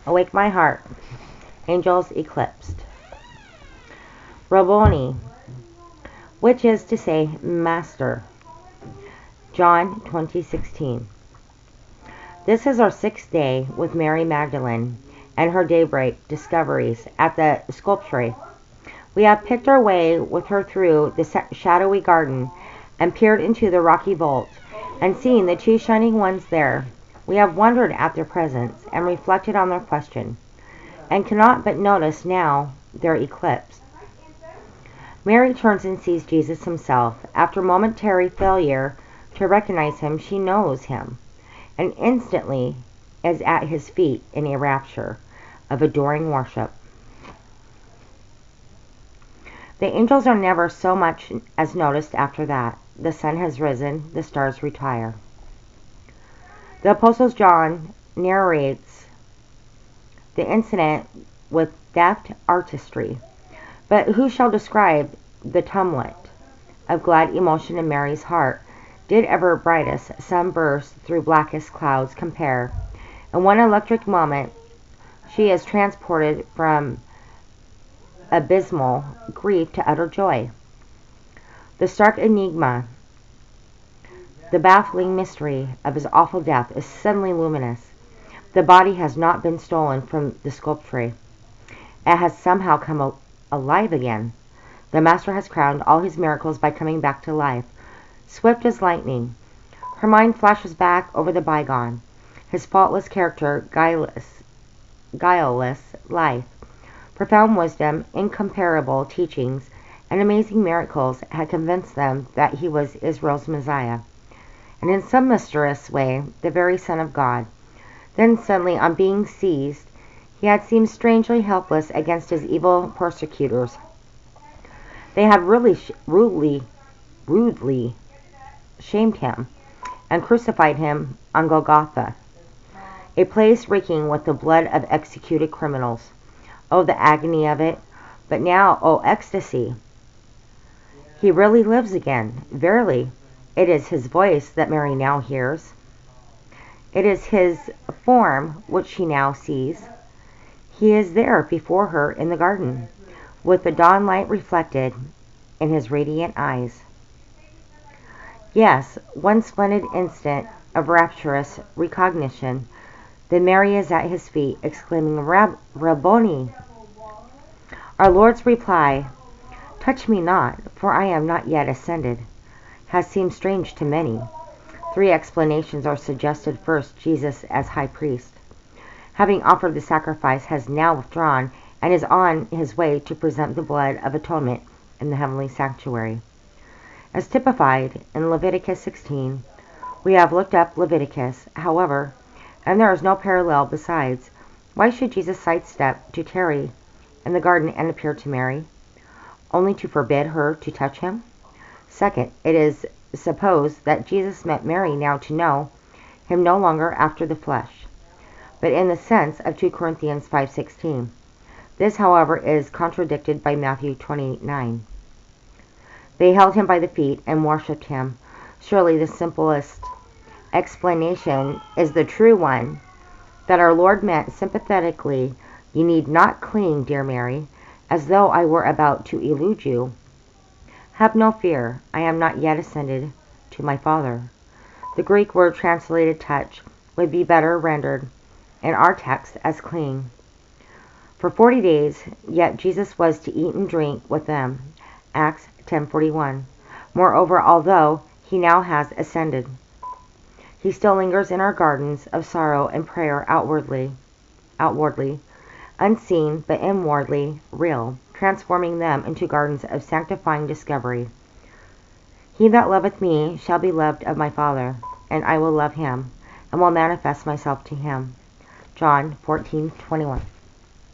Awake my heart. Angels eclipsed. Rabboni, which is to say, Master. John 20:16. This is our 6th day with Mary Magdalene and her daybreak discoveries at the sculpture. We have picked our way with her through the shadowy garden and peered into the rocky vault, and seen the two shining ones there. We have wondered at their presence and reflected on their question, and cannot but notice now their eclipse. Mary turns and sees Jesus himself. After momentary failure to recognize him, she knows him, and instantly is at his feet in a rapture of adoring worship. The angels are never so much as noticed after that. The sun has risen, the stars retire. The Apostle John narrates the incident with deft artistry. But who shall describe the tumult of glad emotion in Mary's heart? Did ever brightest sunburst through blackest clouds compare? In one electric moment she is transported from abysmal grief to utter joy. The stark enigma, the baffling mystery of his awful death is suddenly luminous. The body has not been stolen from the sculpture. It has somehow come alive again. The Master has crowned all his miracles by coming back to life. Swift as lightning, her mind flashes back over the bygone, his faultless character, guileless life. Profound wisdom, incomparable teachings, and amazing miracles had convinced them that he was Israel's Messiah, and in some mysterious way, the very Son of God. Then suddenly, on being seized, he had seemed strangely helpless against his evil persecutors. They had rudely shamed him and crucified him on Golgotha, a place reeking with the blood of executed criminals. Oh, the agony of it! But now, oh, ecstasy! He really lives again. Verily, it is his voice that Mary now hears. It is his form which she now sees. He is there before her in the garden, with the dawn light reflected in his radiant eyes. Yes, one splendid instant of rapturous recognition. Then Mary is at his feet, exclaiming, Rabboni! Our Lord's reply, touch me not, for I am not yet ascended, has seemed strange to many. 3 explanations are suggested. First, Jesus as high priest, having offered the sacrifice, has now withdrawn and is on his way to present the blood of atonement in the heavenly sanctuary. As typified in Leviticus 16, we have looked up Leviticus, however, and there is no parallel besides. Why should Jesus sidestep to tarry in the garden and appear to Mary, only to forbid her to touch him? Second, it is supposed that Jesus meant Mary now to know him no longer after the flesh, but in the sense of 2 Corinthians 5:16. This, however, is contradicted by Matthew 29. They held him by the feet and worshipped him. Surely the simplest explanation is the true one, that our Lord meant sympathetically, you need not cling, dear Mary, as though I were about to elude you. Have no fear, I am not yet ascended to my Father. The Greek word translated touch would be better rendered in our text as cling. For 40 days, yet Jesus was to eat and drink with them. Acts 10:41. Moreover, although he now has ascended, he still lingers in our gardens of sorrow and prayer outwardly, unseen but inwardly real, transforming them into gardens of sanctifying discovery. He that loveth me shall be loved of my Father, and I will love him, and will manifest myself to him. John 14:21.